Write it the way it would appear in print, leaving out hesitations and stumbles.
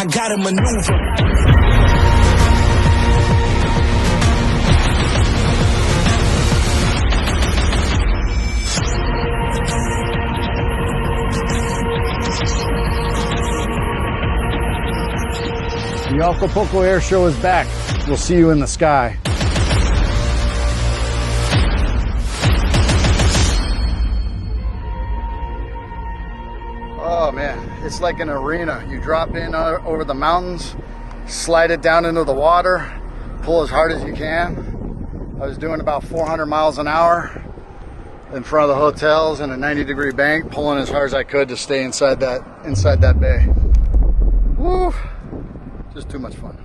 I gotta maneuver. The Acapulco Air Show is back. We'll see you in the sky. Oh man, it's like an arena. You drop in over the mountains, slide it down into the water, pull as hard as you can. I was doing about 400 miles an hour in front of the hotels in a 90-degree bank, pulling as hard as I could to stay inside that bay. Woo! Just too much fun.